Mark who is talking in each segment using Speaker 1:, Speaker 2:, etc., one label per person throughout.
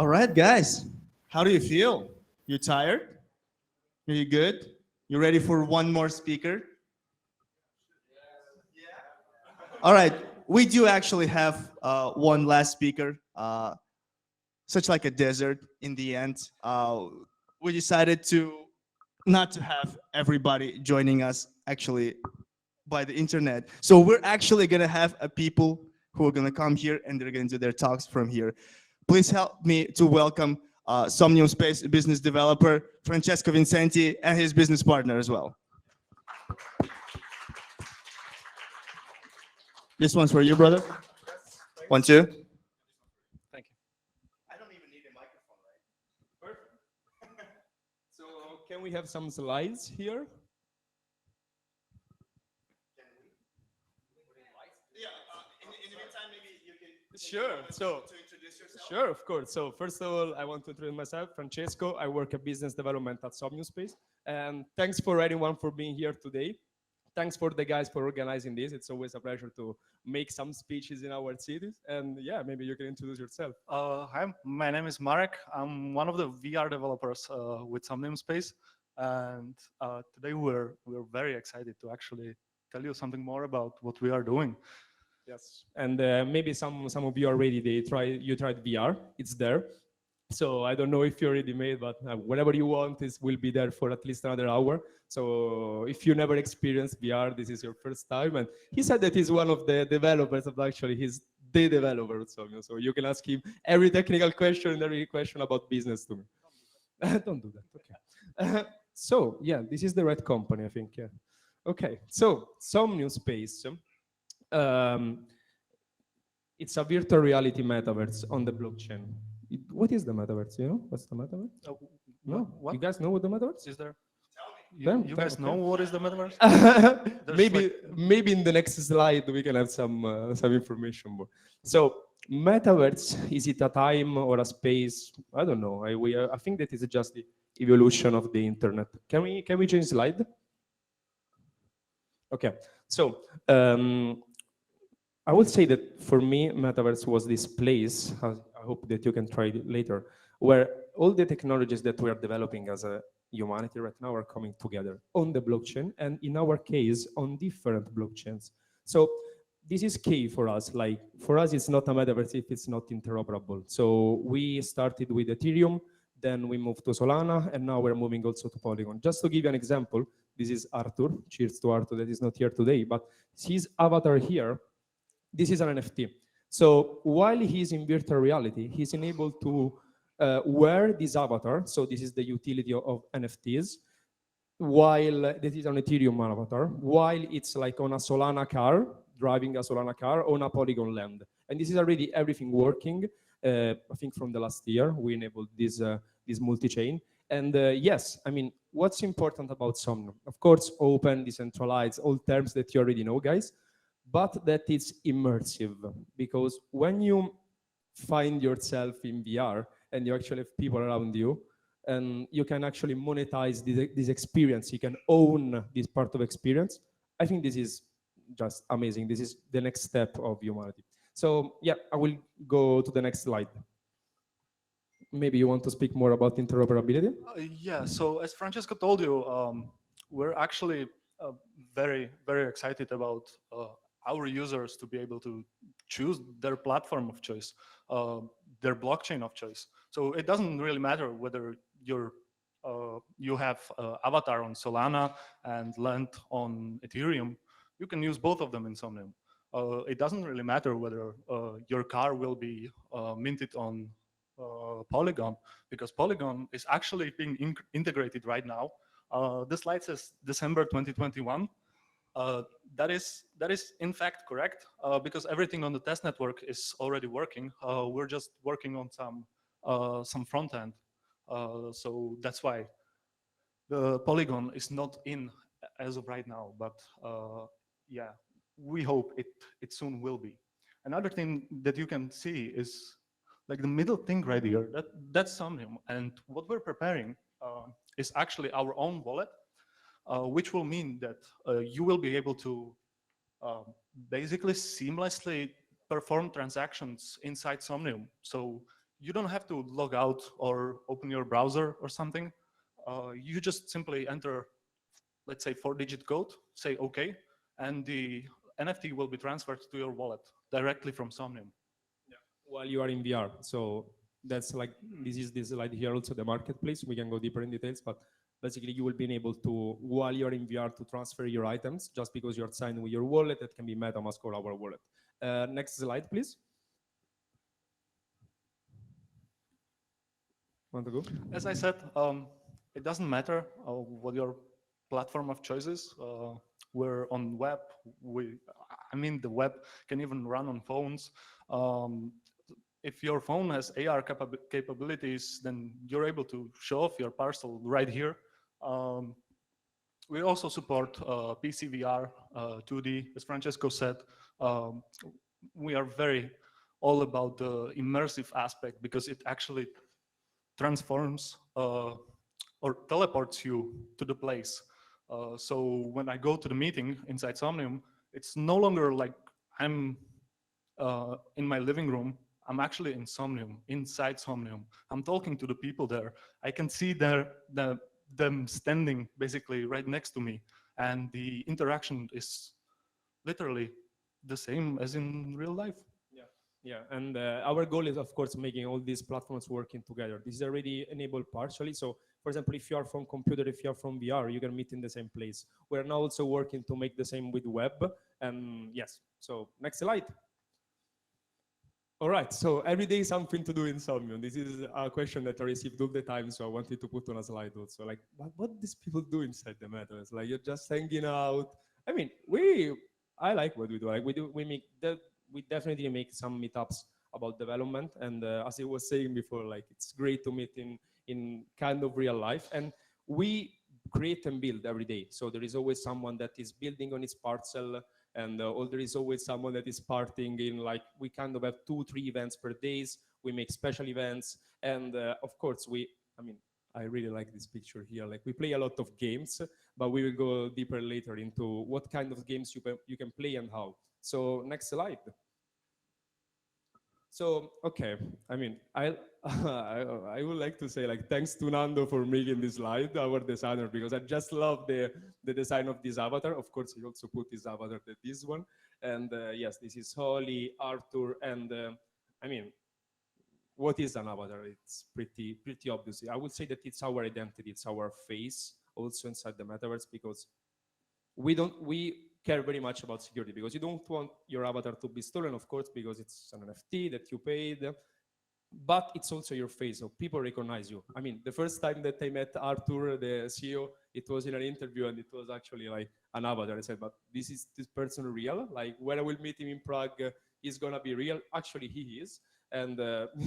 Speaker 1: All right, guys. How do you feel? You tired? Are you good? You ready for one more speaker? All right. We do actually have one last speaker, such like a desert in the end. We decided to not to have everybody joining us actually by the internet. So we're actually gonna have a people who are gonna come here and they're gonna do their talks from here. Please help me to welcome Somnium Space business developer Francesco Vincenti and his business partner as well. This one's for you, brother. 1, 2.
Speaker 2: Thank you.
Speaker 1: I don't even need a microphone, right?
Speaker 2: Perfect. So can we have some slides here?
Speaker 1: Yeah. In the meantime, maybe you can.
Speaker 2: Sure. So
Speaker 1: To introduce yourself.
Speaker 2: sure, of course. So first of all, I want to introduce myself, Francesco. I work at business development at Somnium Space, and thanks for everyone for being here today. Thanks for the guys for organizing this. It's always a pleasure to make some speeches in our cities. And yeah, maybe you can introduce yourself.
Speaker 3: Hi, my name is Marek. I'm one of the VR developers with Somnium Space, and today we're very excited to actually tell you something more about what we are doing.
Speaker 2: Yes, and maybe some of you already you tried VR. It's there. So I don't know if you already made, but whatever you want will be there for at least another hour. So if you never experienced VR, this is your first time. And he said that he's one of the developers of actually he's the developer of Somnium. So you can ask him every technical question and every question about business to me. Don't do that. Okay. So yeah, this is the right company, I think. Yeah. Okay. So Somnium Space. It's a virtual reality metaverse on the blockchain. What is the metaverse? You know what's the metaverse? No,
Speaker 3: What
Speaker 2: you guys know what the metaverse
Speaker 3: is there?
Speaker 2: Then-
Speaker 3: You guys
Speaker 2: okay.
Speaker 3: know what is the metaverse?
Speaker 2: Maybe in the next slide we can have some information more. So metaverse, is it a time or a space? I don't know. I think that is just the evolution of the internet. Can we change slide? Okay. So I would say that for me, metaverse was this place. I hope that you can try it later, where all the technologies that we are developing as a humanity right now are coming together on the blockchain, and in our case, on different blockchains. So this is key for us. Like for us, it's not a metaverse if it's not interoperable. So we started with Ethereum, then we moved to Solana, and now we're moving also to Polygon. Just to give you an example, this is Arthur. Cheers to Arthur that is not here today, but his avatar here, this is an NFT. So while he's in virtual reality, he's enabled to wear this avatar. So this is the utility of NFTs. While this is an Ethereum avatar, while it's like on a Solana car, driving a Solana car on a Polygon land. And this is already everything working. I think from the last year, we enabled this multi-chain. And yes, I mean, what's important about Somnium? Of course, open, decentralized, all terms that you already know, guys, but that it's immersive. Because when you find yourself in VR and you actually have people around you, and you can actually monetize this experience, you can own this part of experience, I think this is just amazing. This is the next step of humanity. So yeah, I will go to the next slide. Maybe you want to speak more about interoperability?
Speaker 3: Yeah, so as Francesco told you, we're actually very, very excited about our users to be able to choose their platform of choice, their blockchain of choice. So it doesn't really matter whether you have avatar on Solana and land on Ethereum. You can use both of them in Somnium. It doesn't really matter whether your car will be minted on Polygon, because Polygon is actually being integrated right now. The slide says December 2021. That is in fact correct, because everything on the test network is already working. We're just working on some front end. So that's why the Polygon is not in as of right now, but yeah, we hope it soon will be. Another thing that you can see is like the middle thing right here, that's Somnium. And what we're preparing is actually our own wallet, which will mean that you will be able to basically seamlessly perform transactions inside Somnium. So you don't have to log out or open your browser or something. You just simply enter, let's say, 4-digit code, say OK, and the NFT will be transferred to your wallet directly from Somnium.
Speaker 2: While you are in VR. So that's like, this is this slide here, also the marketplace. We can go deeper in details, but basically you will be able to, while you're in VR, to transfer your items just because you're signed with your wallet. That can be MetaMask or our wallet. Next slide, please. Want to go?
Speaker 3: As I said, it doesn't matter what your platform of choice is. We're on web. I mean, the web can even run on phones. If your phone has AR capabilities, then you're able to show off your parcel right here. We also support PC VR, 2D, as Francesco said. We are very all about the immersive aspect because it actually transforms or teleports you to the place. So when I go to the meeting inside Somnium, it's no longer like I'm in my living room. I'm actually in Somnium, inside Somnium. I'm talking to the people there. I can see them standing basically right next to me. And the interaction is literally the same as in real life.
Speaker 2: Yeah, and our goal is, of course, making all these platforms working together. This is already enabled partially. So, for example, if you are from computer, if you are from VR, you can meet in the same place. We're now also working to make the same with web. And yes, so next slide. All right, so every day something to do in Somnium. This is a question that I received all the time, so I wanted to put on a slide also. Like, what these people do inside the metaverse? Like, you're just hanging out. I mean, I like what we do. Like, we definitely make some meetups about development. And as I was saying before, like, it's great to meet in kind of real life. And we create and build every day. So there is always someone that is building on its parcel, and there is always someone that is partying in, like, we kind of have 2-3 events per day. We make special events. And of course, I really like this picture here. Like, we play a lot of games, but we will go deeper later into what kind of games you can play and how. So next slide. So, okay, I mean, I would like to say, like, thanks to Nando for making this slide, our designer, because I just love the design of this avatar. Of course, he also put his avatar to this one. And yes, this is Holly, Arthur, and I mean, what is an avatar? It's pretty obvious. I would say that it's our identity, it's our face also inside the metaverse, because we care very much about security, because you don't want your avatar to be stolen, of course, because it's an NFT that you paid, but it's also your face, so people recognize you. I mean, the first time that I met Arthur, the CEO, it was in an interview, and it was actually like an avatar. I said, but is this person real? Like, when I will meet him in Prague, he's gonna be real. Actually, he is. And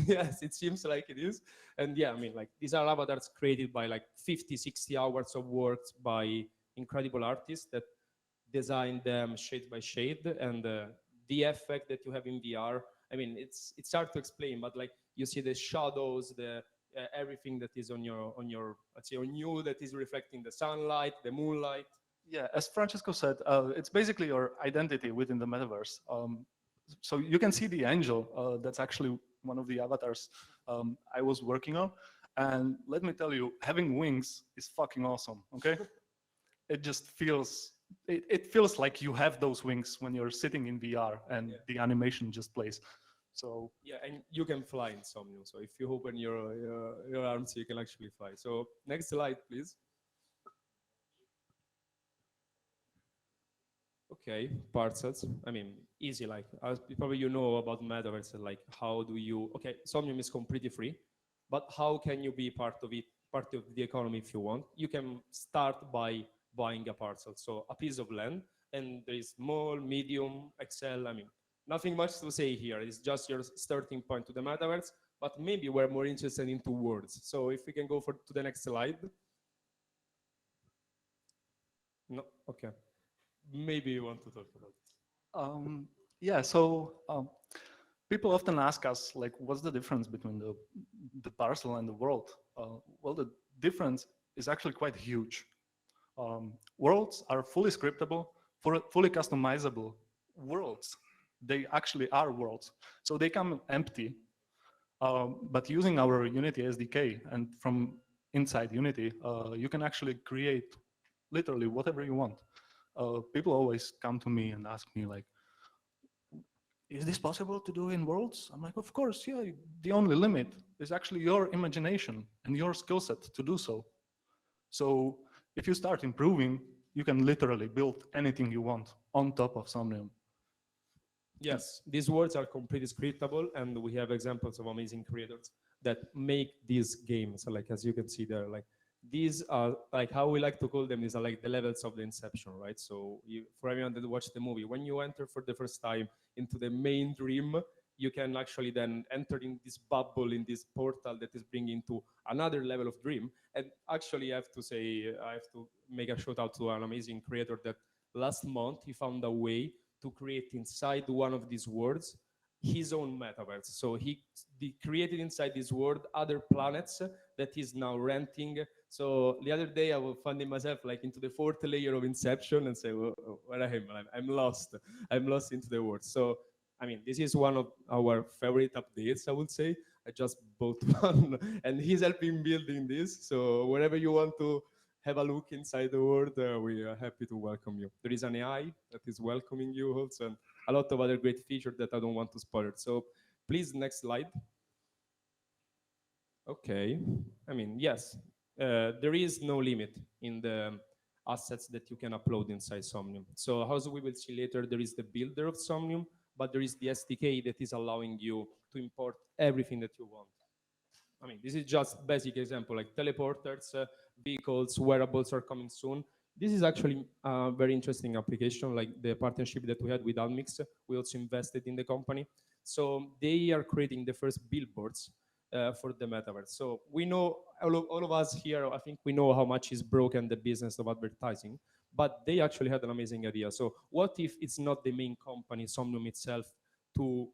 Speaker 2: yes, it seems like it is. And yeah, I mean, like, these are avatars created by like 50-60 hours of work by incredible artists that design them shade by shade. And the effect that you have in VR, I mean, it's hard to explain, but like, you see the shadows, the everything that is on your let's say on you, that is reflecting the sunlight, the moonlight.
Speaker 3: Yeah, as Francesco said, it's basically your identity within the metaverse. So you can see the angel. That's actually one of the avatars I was working on. And let me tell you, having wings is fucking awesome, okay? It just feels, it feels like you have those wings when you're sitting in VR and the animation just plays. So
Speaker 2: yeah, and you can fly in Somnium. So if you open your arms, you can actually fly. So next slide, please. Okay, parcels. I mean, easy. Like, as probably you know about metaverse, like, how do you? Okay, Somnium is completely free, but how can you be part of it, part of the economy if you want? You can start by buying a parcel, so a piece of land, and there is small, medium, XL. I mean, nothing much to say here. It's just your starting point to the metaverse, but maybe we're more interested into words. So if we can go to the next slide. No, okay. Maybe you want to talk about it.
Speaker 3: yeah, so people often ask us, like, what's the difference between the parcel and the world? Well, the difference is actually quite huge. Worlds are fully scriptable, fully customizable worlds. They actually are worlds. So they come empty. But using our Unity SDK and from inside Unity, you can actually create literally whatever you want. People always come to me and ask me like, is this possible to do in worlds? I'm like, of course, yeah. The only limit is actually your imagination and your skill set to do so. So if you start improving, you can literally build anything you want on top of Somnium.
Speaker 2: Yes, these words are completely scriptable, and we have examples of amazing creators that make these games. So like, as you can see there, like these are like how we like to call them. These are like the levels of the Inception, right? So for everyone that watched the movie, when you enter for the first time into the main dream, you can actually then enter in this bubble, in this portal that is bringing to another level of dream. And actually, I have to say, I have to make a shout out to an amazing creator that last month he found a way to create inside one of these worlds his own metaverse. So he created inside this world other planets that he's now renting. So the other day I was finding myself like into the fourth layer of Inception and say, where I am? I'm lost. I'm lost into the world. So, I mean, this is one of our favorite updates, I would say. I just bought one and he's helping building this. So wherever you want to have a look inside the world, we are happy to welcome you. There is an AI that is welcoming you also, and a lot of other great features that I don't want to spoil. So please, next slide. Okay, I mean, yes, there is no limit in the assets that you can upload inside Somnium. So as we will see later, there is the builder of Somnium, but there is the SDK that is allowing you to import everything that you want. I mean, this is just basic example, like teleporters, vehicles, wearables are coming soon. This is actually a very interesting application, like the partnership that we had with Almix. We also invested in the company. So they are creating the first billboards for the metaverse. So we know, all of us here, I think we know how much is broken the business of advertising, but they actually had an amazing idea. So what if it's not the main company, Somnium itself, to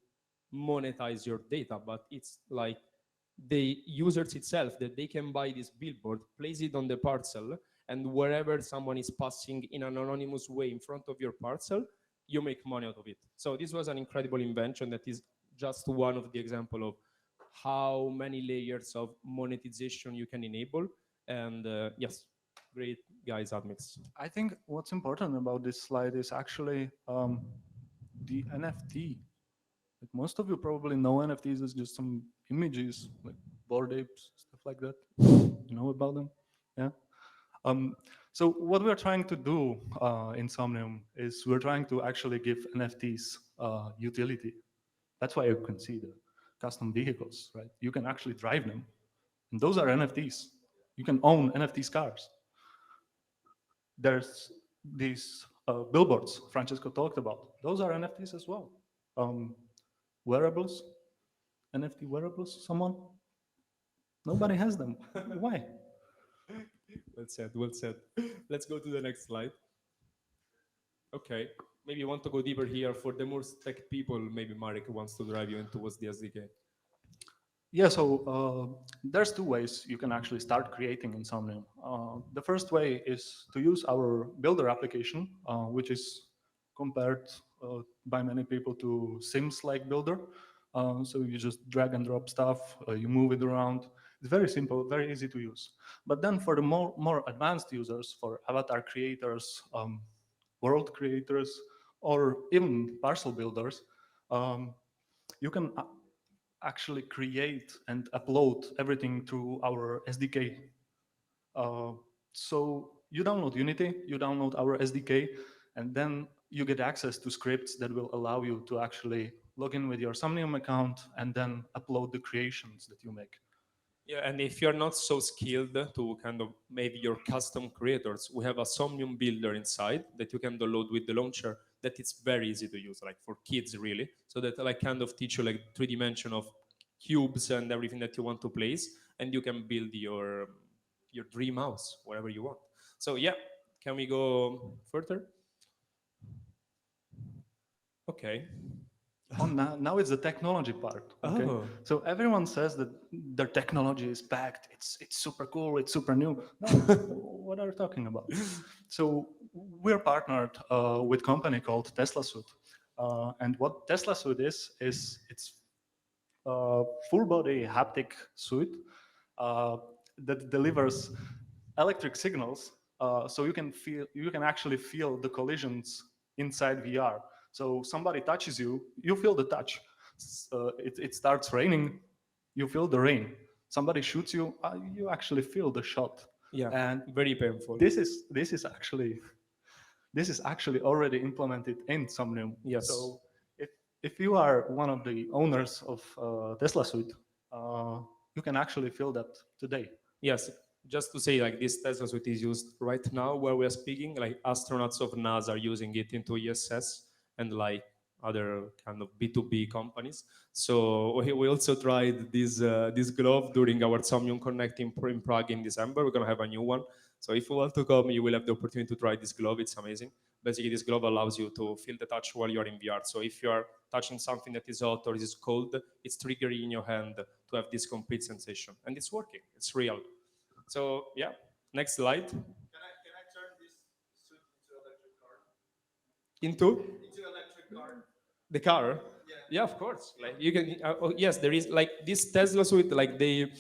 Speaker 2: monetize your data, but it's like the users itself, that they can buy this billboard, place it on the parcel, and wherever someone is passing in an anonymous way in front of your parcel, you make money out of it. So this was an incredible invention that is just one of the example of how many layers of monetization you can enable. And yes, great guys, Admix.
Speaker 3: I think what's important about this slide is actually the NFT. Like most of you probably know NFTs as just some images, like Bored Apes, stuff like that. You know about them? Yeah. So what we're trying to do in Somnium is we're trying to actually give NFTs utility. That's why you can see the custom vehicles, right? You can actually drive them. And those are NFTs. You can own NFT cars. There's these billboards Francesco talked about. Those are NFTs as well. Wearables, NFT wearables, someone? Nobody has them. Why?
Speaker 2: Well said, well said. Let's go to the next slide. Okay, maybe you want to go deeper here for the more tech people. Maybe Marek wants to drive you in towards the SDK.
Speaker 3: Yeah, so there's two ways you can actually start creating in Somnium. The first way is to use our builder application, which is compared by many people to Sims-like builder. So you just drag and drop stuff, you move it around. It's very simple, very easy to use. But then for the more advanced users, for avatar creators, world creators, or even parcel builders, you can actually create and upload everything through our SDK. So you download Unity, you download our SDK, and then you get access to scripts that will allow you to actually log in with your Somnium account and then upload the creations that you make.
Speaker 2: Yeah, and if you're not so skilled to kind of maybe your custom creators, we have a Somnium builder inside that you can download with the launcher that it's very easy to use, like for kids really. So that like kind of teach you like 3D of cubes and everything that you want to place, and you can build your dream house wherever you want. So yeah, can we go further? Okay.
Speaker 3: Oh, now it's the technology part. Okay, so everyone says that their technology is packed. It's super cool. It's super new. No, what are you talking about? So we're partnered with a company called Tesla Suit, and what Tesla Suit is it's full body haptic suit uh, that delivers electric signals, so you can actually feel the collisions inside VR. So somebody touches you, you feel the touch. It starts raining, you feel the rain. Somebody shoots you, you actually feel the shot.
Speaker 2: Yeah,
Speaker 3: And
Speaker 2: very painful.
Speaker 3: this is actually already implemented in Somnium.
Speaker 2: Yes.
Speaker 3: So if you are one of the owners of Tesla suite, you can actually feel that today.
Speaker 2: Yes, just to say, like this Tesla suite is used right now where we are speaking. Like astronauts of NASA are using it into ESS and like other kind of B2B companies. So we also tried this glove during our Somnium Connect in Prague in December. We're gonna have a new one. So if you want to come, you will have the opportunity to try this glove. It's amazing. Basically, this glove allows you to feel the touch while you're in VR. So if you are touching something that is hot or is cold, it's triggering in your hand to have this complete sensation. And it's working, it's real. So yeah, next slide. Can I turn this suit into electric car? Into electric car? The car? Yeah, of course. Like you can. Oh, yes, there is like this Tesla suite. Like they,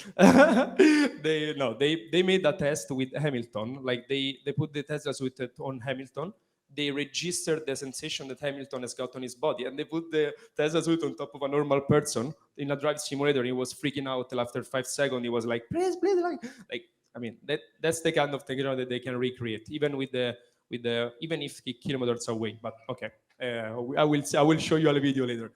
Speaker 2: they made a test with Hamilton. Like they put the Tesla suite on Hamilton. They registered the sensation that Hamilton has got on his body, and they put the Tesla suite on top of a normal person in a drive simulator. He was freaking out till after 5 seconds. He was like, please, like. I mean, that's the kind of technology that they can recreate, even with the even if kilometers away. But okay, I will show you a video later.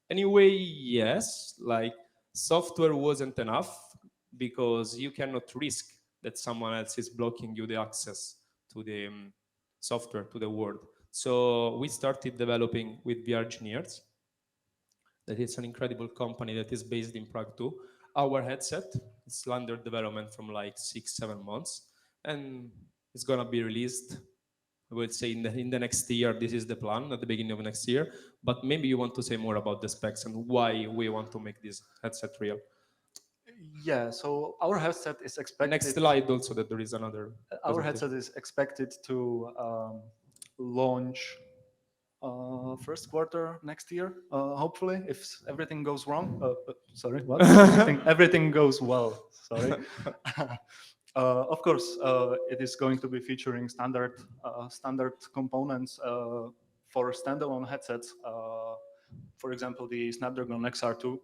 Speaker 2: Anyway, yes, like software wasn't enough because you cannot risk that someone else is blocking you the access to the software, to the world. So we started developing with VR engineers. That is an incredible company that is based in Prague too. Our headset is under development from like 6-7 months, and it's gonna be released. I would say in the next year. This is the plan at the beginning of next year. But maybe you want to say more about the specs and why we want to make this headset real.
Speaker 3: Yeah, so our headset is expected.
Speaker 2: Next slide also that there is another.
Speaker 3: Our
Speaker 2: presentation.
Speaker 3: headset is expected to launch first quarter next year, hopefully, if everything goes wrong. Sorry, what? Everything goes well. Sorry. Of course, it is going to be featuring standard components for standalone headsets. For example, the Snapdragon XR2,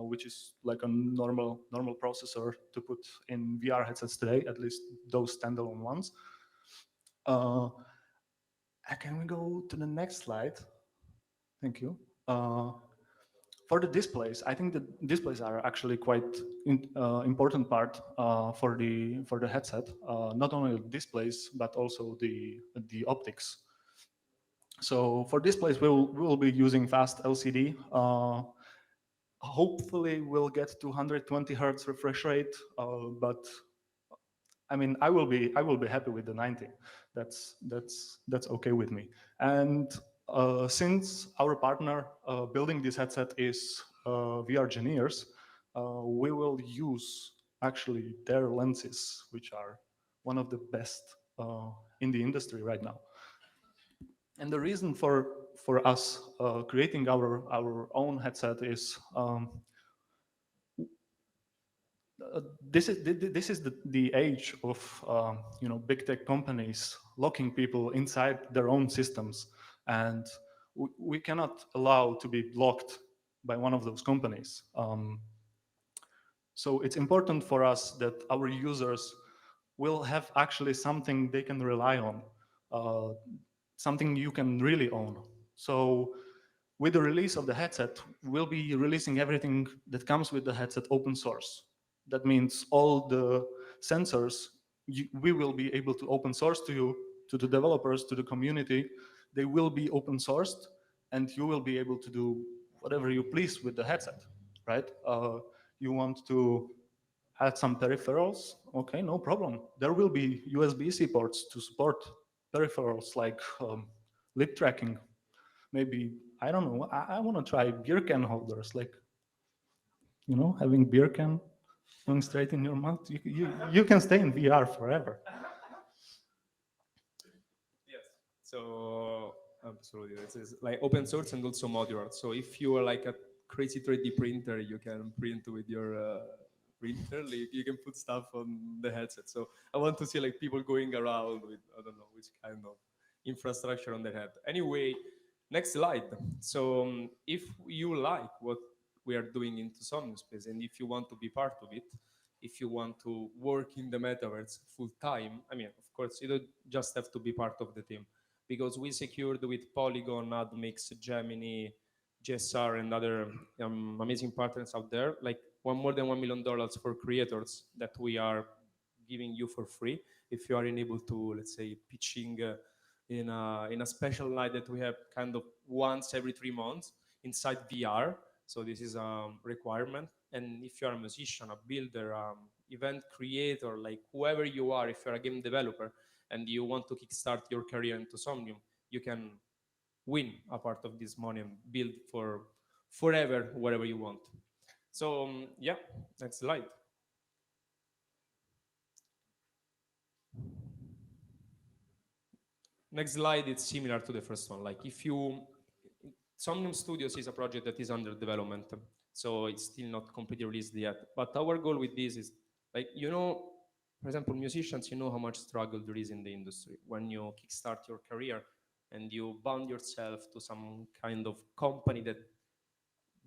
Speaker 3: which is like a normal processor to put in VR headsets today, at least those standalone ones. Can we go to the next slide? Thank you. For the displays, I think the displays are actually quite important part for the headset. Not only displays but also the optics. So for displays, we will be using fast LCD. Hopefully, we'll get 220 hertz refresh rate, but I mean, I will be happy with the 90. That's okay with me. And since our partner building this headset is VR engineers, we will use actually their lenses, which are one of the best in the industry right now. And the reason for us creating our own headset is this is the age of big tech companies locking people inside their own systems, and we cannot allow to be blocked by one of those companies. So it's important for us that our users will have actually something they can rely on, something you can really own. So with the release of the headset, we'll be releasing everything that comes with the headset open source. That means all the sensors we will be able to open source to you, to the developers, to the community. They will be open sourced, and you will be able to do whatever you please with the headset, right? You want to add some peripherals? Okay, no problem. There will be USB-C ports to support peripherals like lip tracking. Maybe, I don't know, I want to try beer can holders, like, having beer can going straight in your mouth. You can stay in VR forever.
Speaker 2: Yes. So absolutely, this is like open source and also modular. So if you are like a crazy 3D printer you can print with your printer. Like, you can put stuff on the headset. So I want to see like people going around with, I don't know which kind of infrastructure on their head. Anyway, next slide. So if you like what we are doing into Somnium Space, and if you want to be part of it, if you want to work in the metaverse full time, I mean, of course, you don't just have to be part of the team, because we secured with Polygon, AdMix, Gemini, GSR, and other amazing partners out there, like more than $1 million for creators that we are giving you for free if you are able to, let's say, pitching in a special night that we have kind of once every 3 months inside VR. So this is a requirement. And if you're a musician, a builder, event creator, like whoever you are, if you're a game developer and you want to kickstart your career into Somnium, you can win a part of this money and build for forever, wherever you want. So yeah, next slide. Next slide, it's similar to the first one. Like if you, Somnium Studios is a project that is under development, so it's still not completely released yet. But our goal with this is, like, you know, for example, musicians, you know how much struggle there is in the industry when you kickstart your career and you bound yourself to some kind of company that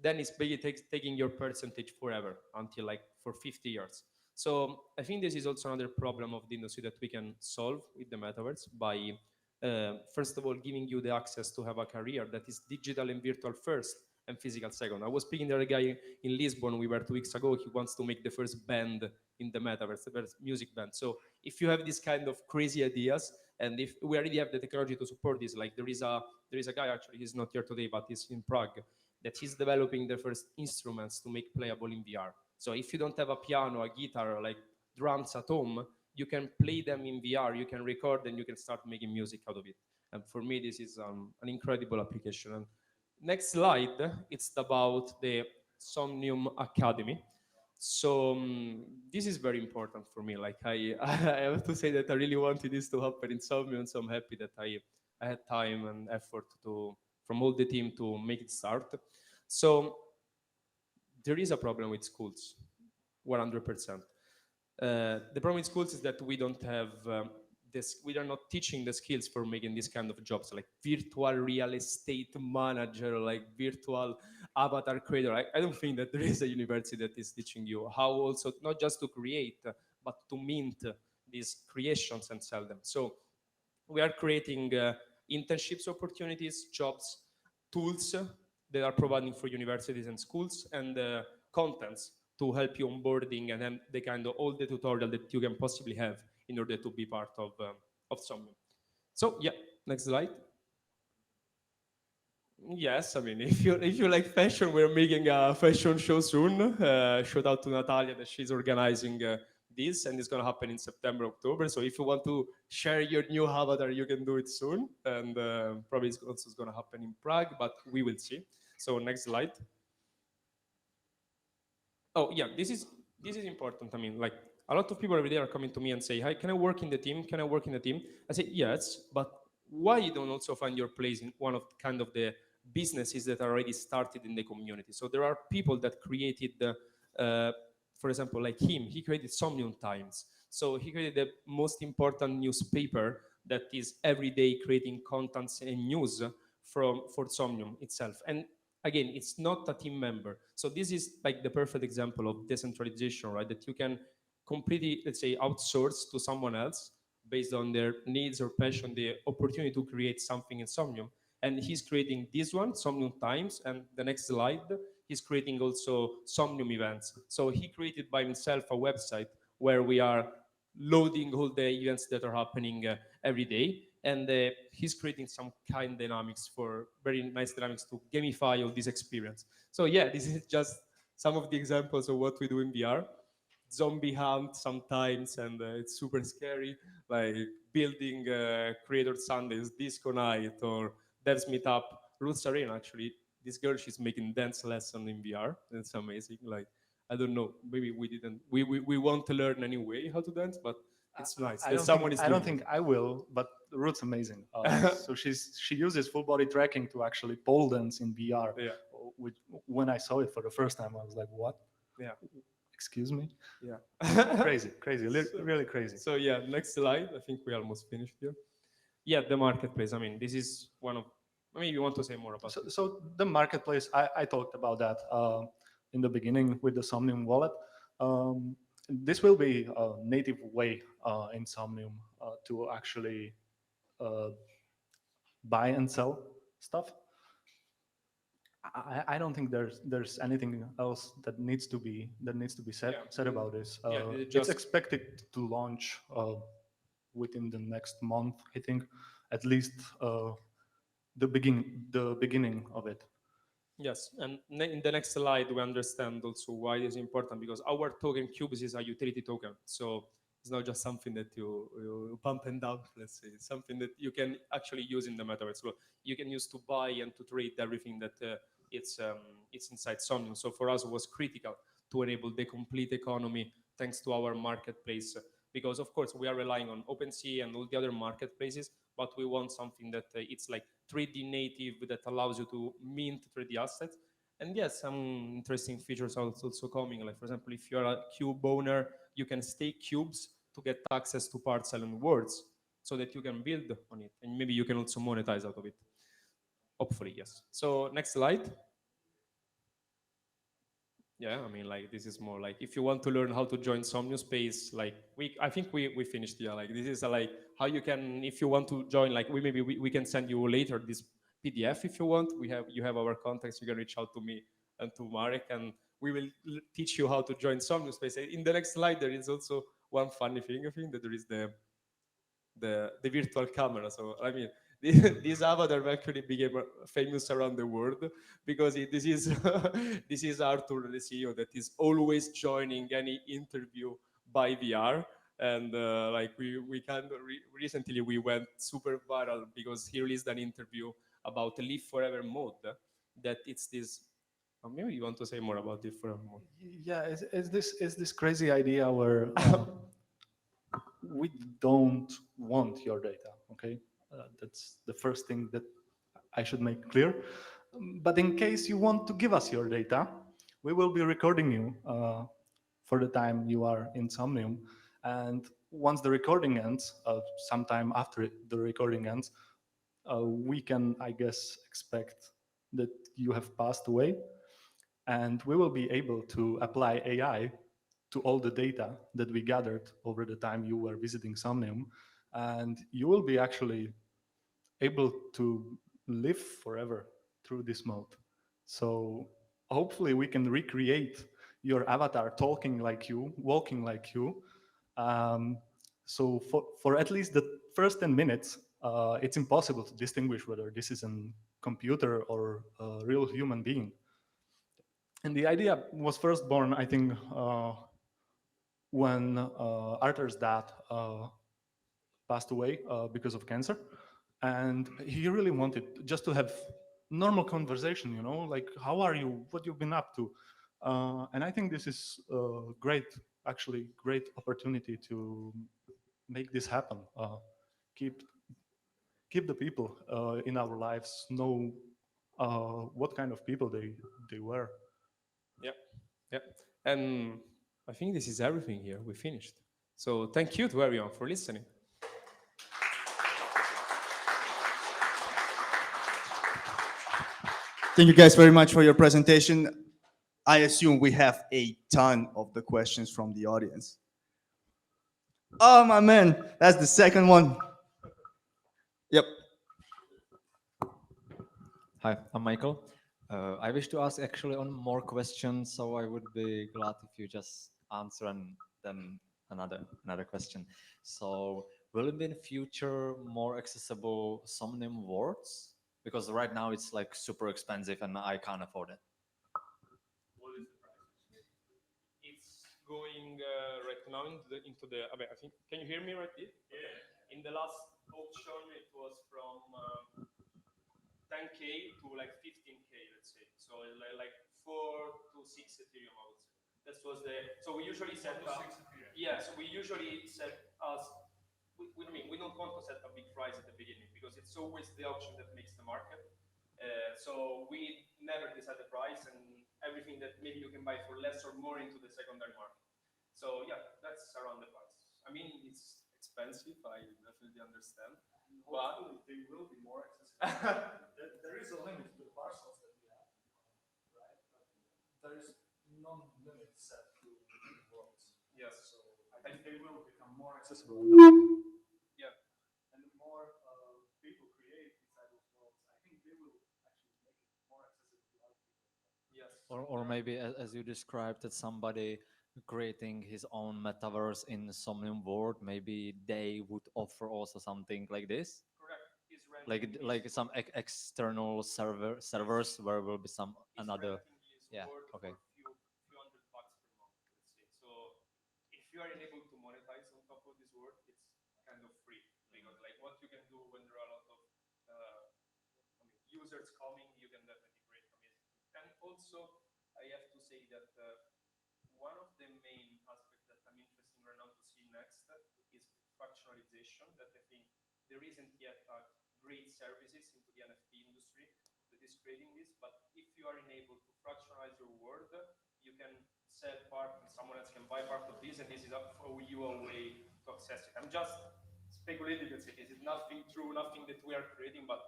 Speaker 2: then it's basically taking your percentage forever until like for 50 years. So I think this is also another problem of the industry that we can solve with the metaverse by, first of all, giving you the access to have a career that is digital and virtual first and physical second. I was speaking to a guy in Lisbon, we were 2 weeks ago, he wants to make the first band in the metaverse, the first music band. So if you have these kind of crazy ideas, and if we already have the technology to support this, like there is a guy, actually, he's not here today, but he's in Prague, that he's developing the first instruments to make playable in VR. So if you don't have a piano, a guitar, or like drums at home, you can play them in VR, you can record, and you can start making music out of it. And for me, this is an incredible application. And next slide, it's about the Somnium Academy. So this is very important for me. Like I have to say that I really wanted this to happen in Somnium, so I'm happy that I had time and effort from all the team to make it start. So there is a problem with schools, 100%. The problem with schools is that we don't have we are not teaching the skills for making these kind of jobs, like virtual real estate manager, like virtual avatar creator. I don't think that there is a university that is teaching you how also not just to create, but to mint these creations and sell them. So we are creating internships opportunities, jobs, tools that are providing for universities and schools, and contents to help you onboarding, and then the kind of all the tutorial that you can possibly have in order to be part of Somnium. So yeah, next slide. Yes, I mean, if you like fashion, we're making a fashion show soon. Shout out to Natalia that she's organizing this, and it's gonna happen in September, October. So if you want to share your new avatar, you can do it soon, and probably it's also gonna happen in Prague, but we will see. So next slide. Oh yeah, this is important. I mean, like a lot of people every day are coming to me and say, "Hi, can I work in the team? Can I work in the team?" I say, "Yes, but why you don't also find your place in one of kind of the businesses that are already started in the community?" So there are people that created, for example, like him. He created Somnium Times. So he created the most important newspaper that is every day creating contents and news for Somnium itself. And again, it's not a team member. So this is like the perfect example of decentralization, right? That you can completely, let's say, outsource to someone else based on their needs or passion, the opportunity to create something in Somnium. And he's creating this one, Somnium Times, and the next slide, he's creating also Somnium events. So he created by himself a website where we are loading all the events that are happening every day. And he's creating some kind dynamics for very nice dynamics to gamify all this experience. So yeah, this is just some of the examples of what we do in VR. Zombie hunt sometimes, and it's super scary, like building Creator Sundays, Disco Night, or Devs Meetup. Roots Arena, actually, this girl, she's making dance lesson in VR. It's amazing. Like, I don't know, maybe we didn't, we want to learn anyway how to dance, but it's nice.
Speaker 3: I don't think I will, but Ruth's amazing. So she uses full body tracking to actually pole dance in VR.
Speaker 2: Yeah.
Speaker 3: which when I saw it for the first time, I was like, "What?
Speaker 2: Yeah.
Speaker 3: Excuse me?"
Speaker 2: Yeah.
Speaker 3: Crazy, really crazy.
Speaker 2: So yeah, next slide. I think we almost finished here. Yeah, the marketplace. I mean, this is one of. Maybe you want to say more about it.
Speaker 3: So the marketplace, I talked about that in the beginning with the Somnium wallet. This will be a native way in Somnium to actually uh, buy and sell stuff. I don't think there's anything else that needs to be said
Speaker 2: Yeah.
Speaker 3: said about this.
Speaker 2: It
Speaker 3: It's
Speaker 2: just-
Speaker 3: expected to launch within the next month, I think, at least the beginning of it.
Speaker 2: Yes, and in the next slide, we understand also why it's important because our token Cubes is a utility token. So it's not just something that you pump and dump, let's say. It's something that you can actually use in the metaverse. So you can use to buy and to trade everything that it's inside Somnium. So for us, it was critical to enable the complete economy thanks to our marketplace. Because of course, we are relying on OpenSea and all the other marketplaces, but we want something that it's like 3D native that allows you to mint 3D assets. And yes, some interesting features are also coming. Like for example, if you're a cube owner, you can stake cubes to get access to parcel and words so that you can build on it. And maybe you can also monetize out of it. Hopefully, yes. So next slide. Yeah, I mean, like this is more like if you want to learn how to join Somnium Space, like I think we finished here. Like this is like how you can, if you want to join, like we can send you later this PDF if you want. You have our contacts. You can reach out to me and to Marek, and we will teach you how to join Somnium Space. In the next slide, there is also one funny thing. I think that there is the virtual camera. So I mean, this avatar actually became famous around the world because this is this is Arthur, the CEO, that is always joining any interview by VR. And like we can recently we went super viral because he released an interview about Live Forever mode. That it's this. Maybe you want to say more about Live Forever mode?
Speaker 3: Yeah, is this crazy idea where we don't want your data, okay? That's the first thing that I should make clear. But in case you want to give us your data, we will be recording you for the time you are in Somnium. And once the recording ends, sometime after the recording ends, we can, I guess, expect that you have passed away. And we will be able to apply AI to all the data that we gathered over the time you were visiting Somnium. And you will be actually able to live forever through this mode. So hopefully we can recreate your avatar talking like you, walking like you. So for at least the first 10 minutes, it's impossible to distinguish whether this is a computer or a real human being. And the idea was first born, I think, when Arthur's dad passed away because of cancer. And he really wanted just to have normal conversation, you know, like, how are you? What you've been up to? And I think this is a actually great opportunity to make this happen. Keep keep the people in our lives know what kind of people they were.
Speaker 2: Yeah, yeah. And I think this is everything here. We finished. So thank you to everyone for listening.
Speaker 1: Thank you guys very much for your presentation. I assume we have a ton of the questions from the audience. Oh, my man, that's the second one. Yep.
Speaker 4: Hi, I'm Michael. I wish to ask actually on more questions, so I would be glad if you just answer and then another question. So, will it be in future more accessible Somnium words? Because right now it's like super expensive and I can't afford it.
Speaker 2: What is the price? It's going right now I mean, I think. Can you hear me right here? Yeah. In the last auction, it was from 10K to like 15K, let's say. So like 4 to 6 Ethereum, I would say. That was the. So we usually set up. Yeah. So we usually set us. We don't want to set a big price at the beginning because it's always the auction that makes the market. So we never decide the price and everything that maybe you can buy for less or more into the secondary market. So yeah, that's around the price. I mean, it's expensive. I definitely understand. But
Speaker 3: they will be more accessible. There is a limit to the parcels that we have, right? But there is no limit set to the worlds.
Speaker 2: yes,
Speaker 3: So I think they will become more accessible.
Speaker 2: yeah,
Speaker 3: And the more people create inside those worlds, I think they will actually make it more accessible to other people.
Speaker 2: yes.
Speaker 4: Or maybe as you described that somebody creating his own metaverse in Somnium world, maybe they would offer also something like this,
Speaker 2: Correct. Is renting
Speaker 4: like
Speaker 2: his
Speaker 4: some external servers where will be some
Speaker 2: is
Speaker 4: another.
Speaker 2: renting his
Speaker 4: Yeah,
Speaker 2: work
Speaker 4: okay.
Speaker 2: for few $100 per month, let's say. So if you are able to monetize on top of this work, it's kind of free because like what you can do when there are a lot of users coming, you can definitely create amazing things. And also, I have to say that one of the main aspects that I'm interested right now to see next is fractionalization. That I think there isn't yet great services into the NFT industry that is creating this. But if you are enabled to fractionalize your world, you can sell part and someone else can buy part of this, and this is up for you a way to access it. I'm just speculating, let's say, this is nothing true, nothing that we are creating, but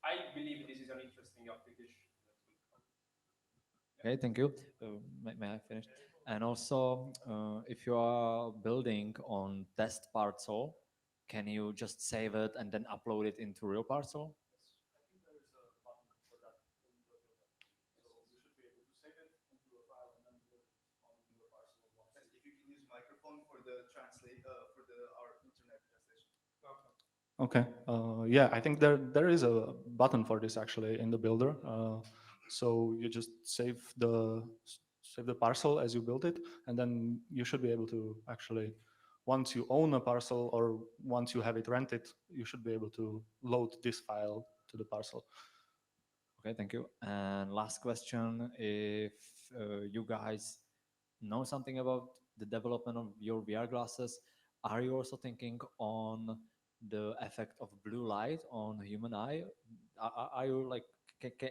Speaker 2: I believe this is an interesting application that will come.
Speaker 4: Okay, thank you. May I finish? And also, if you are building on test parcel, can you just save it and then upload it into real parcel?
Speaker 3: I think there is a button for that when you build that. So you should be able to save it into a file and then build it on your parcel once.
Speaker 1: If you can use microphone for the translate for the our internet translation.
Speaker 3: Okay. Yeah, I think there is a button for this actually in the builder. So you just save the parcel as you build it, and then you should be able to actually, once you own a parcel or once you have it rented, you should be able to load this file to the parcel.
Speaker 4: Okay, thank you. And last question, if you guys know something about the development of your VR glasses, are you also thinking on the effect of blue light on human eye? Are you like,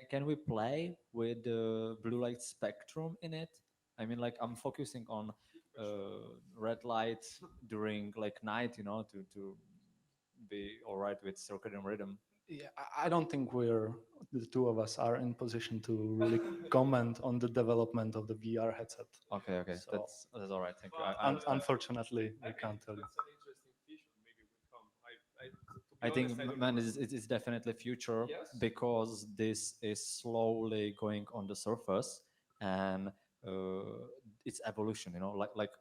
Speaker 4: can we play with the blue light spectrum in it? I mean, like I'm focusing on red light during like night, to be all right with circadian rhythm.
Speaker 3: Yeah, I don't think the two of us are in position to really comment on the development of the VR headset.
Speaker 4: Okay, okay,
Speaker 3: So,
Speaker 4: that's all right. Thank you.
Speaker 2: But,
Speaker 4: I understand.
Speaker 3: unfortunately, we can't tell you.
Speaker 2: That's an interesting feature. Maybe will come. To be
Speaker 4: I think,
Speaker 2: honest, I don't
Speaker 4: man,
Speaker 2: know.
Speaker 4: it's definitely future
Speaker 2: Yes.
Speaker 4: because this is slowly going on the surface and it's evolution. Like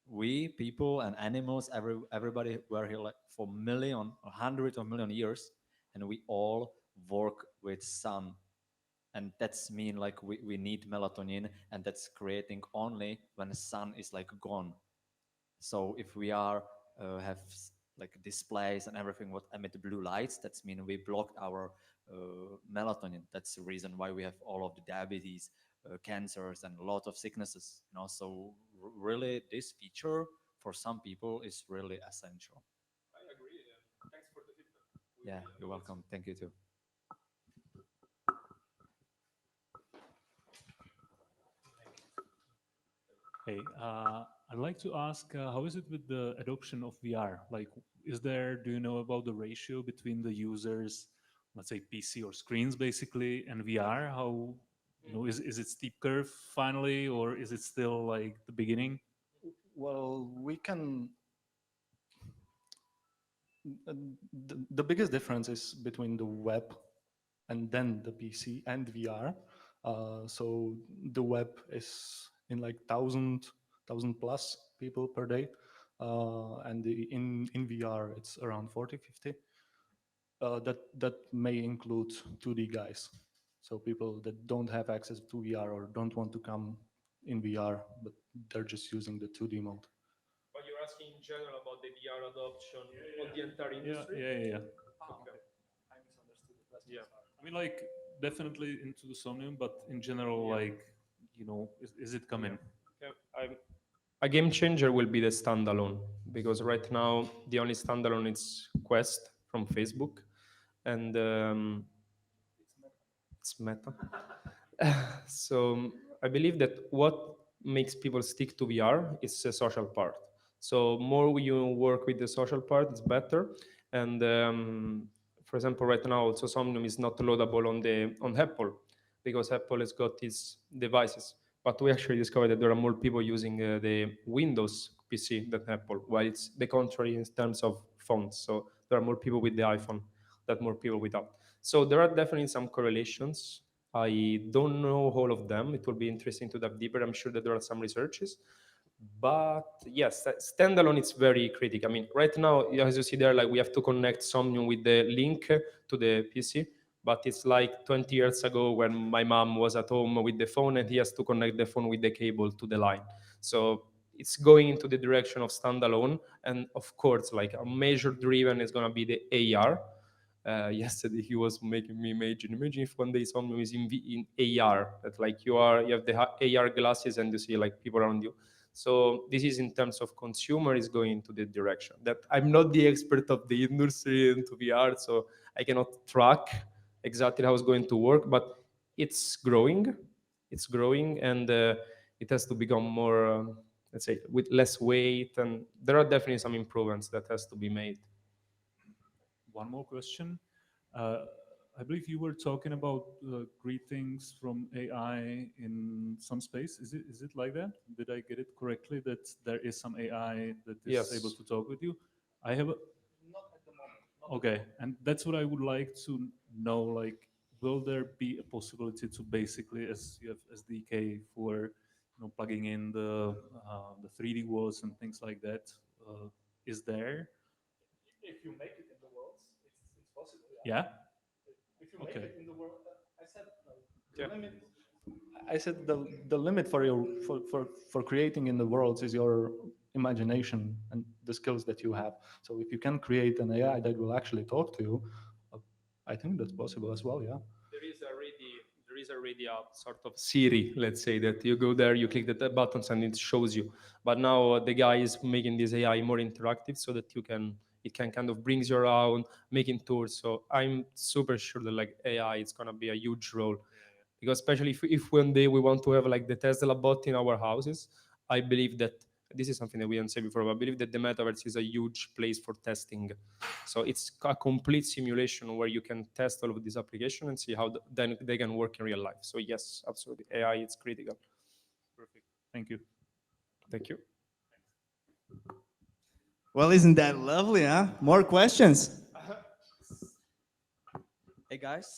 Speaker 4: we people and animals, everybody were here like for million, or hundreds of million years, and we all work with sun, and that's mean like we need melatonin, and that's creating only when the sun is like gone. So if we are have like displays and everything what emit blue lights, that's mean we blocked our melatonin. That's the reason why we have all of the diabetes, cancers, and a lot of sicknesses. So really, this feature for some people is really essential.
Speaker 2: I agree. And thanks for the feedback. We
Speaker 4: Yeah,
Speaker 2: will
Speaker 4: you're
Speaker 2: do it.
Speaker 4: welcome. Thank you too.
Speaker 5: Hey, I'd like to ask, how is it with the adoption of VR? Like, do you know about the ratio between the users, let's say PC or screens basically, and VR? How, is it steep curve finally, or is it still like the beginning?
Speaker 3: Well, the biggest difference is between the web and then the PC and VR. So the web is in like thousand plus people per day, and in VR it's around 40, 50. That may include 2D guys, so people that don't have access to VR or don't want to come in VR, but they're just using the 2D mode.
Speaker 2: But you're asking in general about the VR adoption on the entire
Speaker 5: Yeah,
Speaker 2: industry?
Speaker 5: yeah.
Speaker 2: Okay.
Speaker 3: I misunderstood the question.
Speaker 2: Yeah.
Speaker 3: Sorry.
Speaker 5: I mean, like, definitely into the Somnium, but in general,
Speaker 2: Yeah.
Speaker 5: like, is it coming?
Speaker 2: A game changer will be the standalone because right now the only standalone is Quest from Facebook, and It's meta. So I believe that what makes people stick to VR is the social part. So more you work with the social part, it's better. And for example, right now also Somnium is not loadable on Apple because Apple has got its devices. But we actually discovered that there are more people using the Windows PC than Apple, while it's the contrary in terms of phones. So there are more people with the iPhone than more people without. So there are definitely some correlations. I don't know all of them. It will be interesting to dive deeper. I'm sure that there are some researches. But yes, standalone is very critical. I mean, right now, as you see there, like we have to connect Somnium with the link to the PC. But it's like 20 years ago when my mom was at home with the phone and he has to connect the phone with the cable to the line. So it's going into the direction of standalone. And of course, like a major driven is going to be the AR. Yesterday he was making me imagine if one day someone is in AR, that like you have the AR glasses and you see like people around you. So this is in terms of consumer is going into the direction that I'm not the expert of the industry into VR, so I cannot track exactly how it's going to work, but it's growing. It's growing, and it has to become more, let's say, with less weight, and there are definitely some improvements that has to be made.
Speaker 5: One more question. Uh, I believe you were talking about greetings from AI in some space. Is it like that? Did I get it correctly that there is some AI that is able
Speaker 2: Yes.
Speaker 5: to talk with you? I have a, okay, and that's what I would like to know. Like, will there be a possibility to basically, as you have SDK for, plugging in the 3D walls and things like that? Is there?
Speaker 2: If you make it in the world, it's possible.
Speaker 5: Yeah.
Speaker 2: If you
Speaker 5: Okay.
Speaker 2: in the world, I said
Speaker 3: Yeah. I said the limit for your for creating in the worlds is your imagination and the skills that you have. So if you can create an AI that will actually talk to you, uh, I think that's possible as well. Yeah.
Speaker 2: There is already a sort of Siri, let's say, that you go there, you click the buttons, and it shows you. But now the guy is making this AI more interactive, so that it can kind of brings you around, making tours. So I'm super sure that like AI is gonna be a huge role, because especially if one day we want to have like the Tesla bot in our houses, I believe that this is something that we didn't say before, but I believe that the metaverse is a huge place for testing. So it's a complete simulation where you can test all of this application and see how then they can work in real life. So yes, absolutely, AI is critical.
Speaker 5: Perfect. Thank you.
Speaker 2: Thank you.
Speaker 1: Well, isn't that lovely, huh? More questions.
Speaker 6: Hey guys,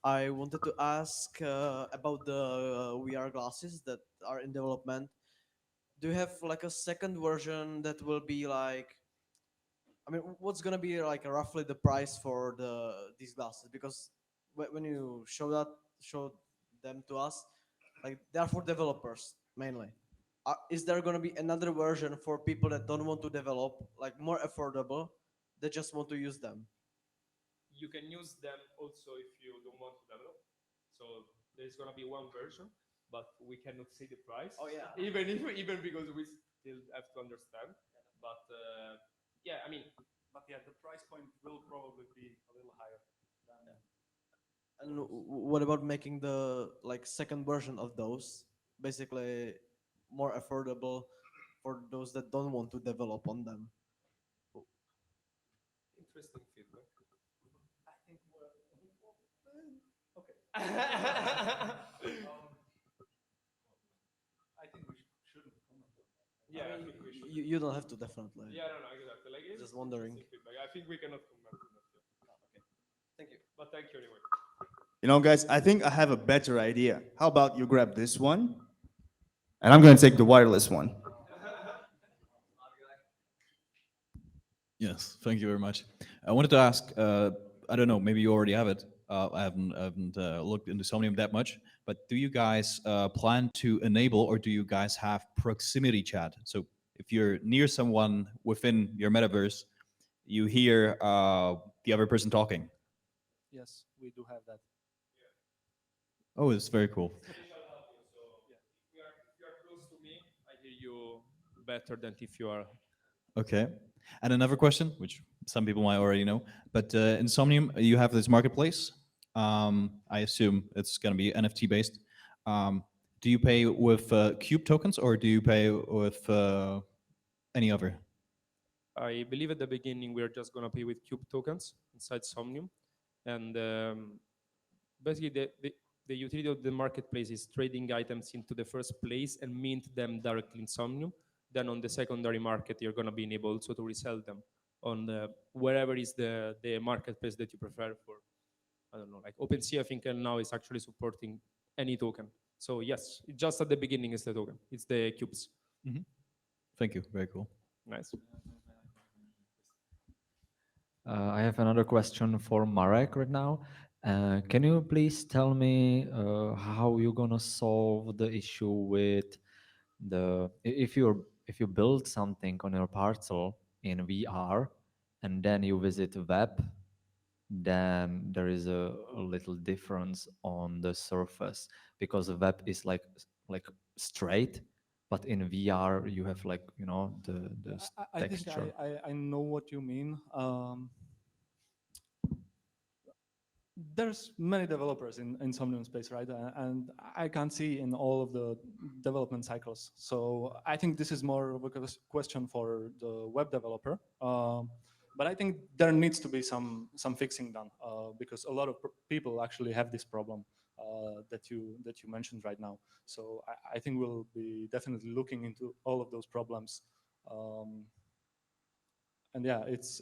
Speaker 6: I wanted to ask about the VR glasses that are in development. Do you have like a second version that will be like, I mean, what's gonna be like roughly the price for these glasses? Because when you show them to us, like they are for developers mainly. Is there gonna be another version for people that don't want to develop, like more affordable, that just want to use them?
Speaker 2: You can use them also if you don't want to develop. So there's gonna be one version, but we cannot say the price.
Speaker 6: Oh, yeah.
Speaker 2: Even because we still have to understand. But yeah, I mean,
Speaker 3: But yeah, the price point will probably be a little higher.
Speaker 6: And what about making the like second version of those, basically more affordable for those that don't want to develop on them?
Speaker 2: interesting feedback.
Speaker 3: I think okay. I think we shouldn't comment on that.
Speaker 2: Yeah, I
Speaker 6: I mean,
Speaker 2: think we should.
Speaker 6: you don't have to definitely.
Speaker 2: Yeah, no, exactly. Like, it's
Speaker 6: Just wondering.
Speaker 2: interesting feedback. I think we cannot comment on that.
Speaker 6: Okay. Thank you.
Speaker 2: But thank you anyway.
Speaker 1: You know, guys, I think I have a better idea. How about you grab this one? And I'm going to take the wireless one.
Speaker 7: Yes, thank you very much. I wanted to ask, I don't know, maybe you already have it. I haven't looked into Somnium that much, but do you guys plan to enable, or do you guys have proximity chat? So if you're near someone within your metaverse, you hear the other person talking.
Speaker 3: Yes, we do have that.
Speaker 7: Oh, it's very cool.
Speaker 2: If you are close to me, I hear you better than if you are.
Speaker 7: Okay. And another question, which some people might already know, but in Somnium, you have this marketplace. I assume it's going to be NFT based. Do you pay with Cube tokens or do you pay with any other?
Speaker 2: I believe at the beginning we are just going to pay with Cube tokens inside Somnium. And basically, the utility of the marketplace is trading items into the first place and mint them directly in Somnium. Then on the secondary market, you're going to be able also to resell them on wherever is the marketplace that you prefer for. I don't know, like OpenSea, I think now is actually supporting any token. So yes, just at the beginning is the token. It's the cubes.
Speaker 7: Thank you. Very cool.
Speaker 2: Nice.
Speaker 4: I have another question for Marek right now. Can you please tell me how you're gonna solve the issue with if you build something on your parcel in VR and then you visit web, then there is a little difference on the surface because the web is like straight, but in VR you have like the
Speaker 3: I think
Speaker 4: texture.
Speaker 3: I know what you mean. There's many developers in Somnium space, right? And I can't see in all of the development cycles. So I think this is more of a question for the web developer. But I think there needs to be some fixing done because a lot of people actually have this problem that you mentioned right now. So I think we'll be definitely looking into all of those problems. And yeah, it's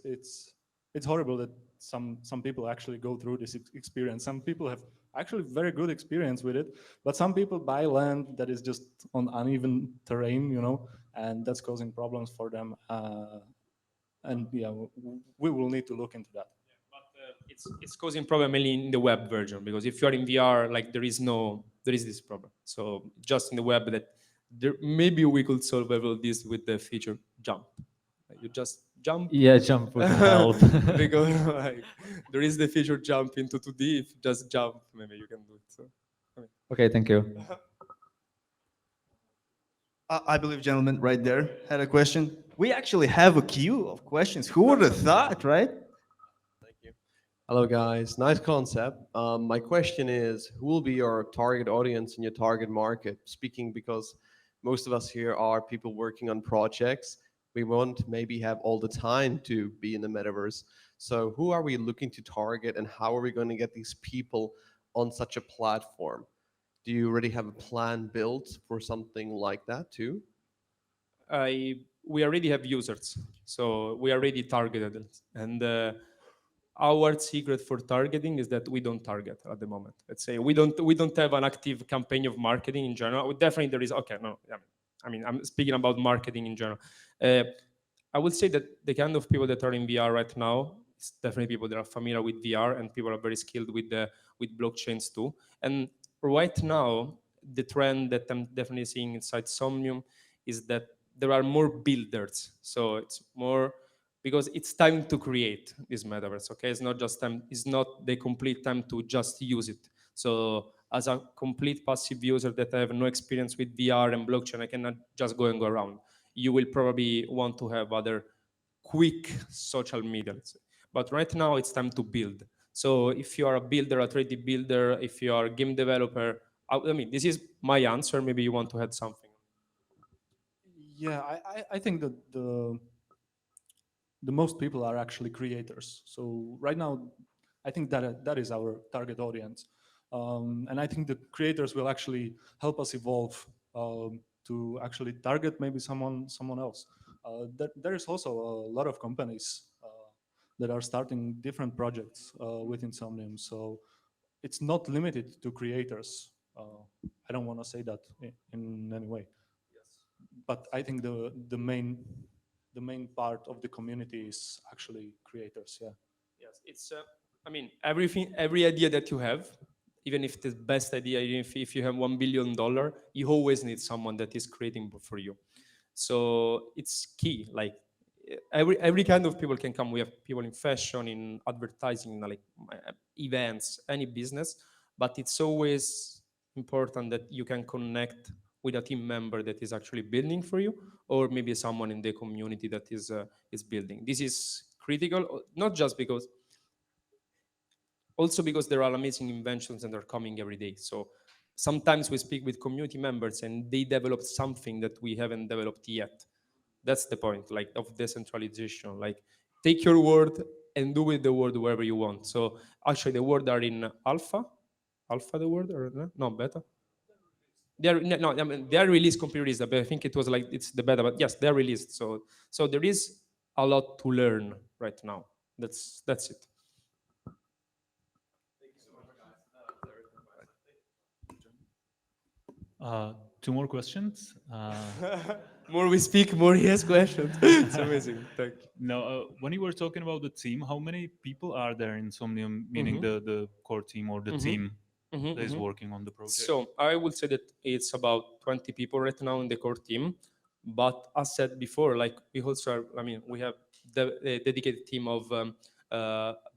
Speaker 3: horrible that some people actually go through this experience. Some people have actually very good experience with it, but some people buy land that is just on uneven terrain, and that's causing problems for them. And yeah, we will need to look into that.
Speaker 2: But it's causing problem mainly in the web version because if you are in VR, like there is this problem. So just in the web that maybe we could solve all this with the feature jump. You just jump.
Speaker 4: Yeah, jump would help.
Speaker 2: Because like, there is the feature jump into 2D. If you just jump, maybe you can do it. So,
Speaker 4: Okay, thank you.
Speaker 1: I believe gentleman right there had a question. We actually have a queue of questions. Who would have thought, right?
Speaker 8: Thank you. Hello, guys. Nice concept. My question is, who will be your target audience and your target market? Speaking because most of us here are people working on projects. We won't maybe have all the time to be in the metaverse. So who are we looking to target and how are we going to get these people on such a platform? Do you already have a plan built for something like that too?
Speaker 2: we already have users, so we already targeted it. And our secret for targeting is that we don't target at the moment. Let's say we don't have an active campaign of marketing in general. Definitely there is. Okay, no, I mean I'm speaking about marketing in general. I would say that the kind of people that are in VR right now is definitely people that are familiar with VR and people are very skilled with blockchains too. And right now, the trend that I'm definitely seeing inside Somnium is that there are more builders. So it's more because it's time to create this metaverse. Okay, it's not just time. It's not the complete time to just use it. So as a complete passive user that I have no experience with VR and blockchain, I cannot just go and go around. You will probably want to have other quick social media, let's say. But right now it's time to build. So if you are a builder, a 3D builder, if you are a game developer, I mean, this is my answer. Maybe you want to add something.
Speaker 3: Yeah, I think that the most people are actually creators. So right now, I think that is our target audience, and I think the creators will actually help us evolve to actually target maybe someone else. There is also a lot of companies that are starting different projects with Insomnium, so it's not limited to creators. I don't want to say that in any way. But I think the main part of the community is actually creators. Yeah.
Speaker 2: Yes, it's. I mean, every idea that you have, even if it's the best idea, even if you have $1 billion, you always need someone that is creating for you. So it's key. Like every kind of people can come. We have people in fashion, in advertising, like events, any business. But it's always important that you can connect with a team member that is actually building for you, or maybe someone in the community that is building. This is critical, not just because Also because there are amazing inventions that are coming every day. So sometimes we speak with community members and they develop something that we haven't developed yet. That's the point, like, of decentralization. Like, take your word and do with the word wherever you want. So actually the word are in alpha the word, or no, beta? They are no, I mean, they are released, completely released, but I think it was like it's the beta, but yes, they're released. So there is a lot to learn right now. That's it.
Speaker 5: Two more questions.
Speaker 2: More we speak, more he has questions. It's amazing. Thank you.
Speaker 5: No, when you were talking about the team, how many people are there in Somnium, meaning the core team or the team that is working on the project?
Speaker 2: So I would say that it's about 20 people right now in the core team. But as said before, like we also are, I mean, we have a dedicated team of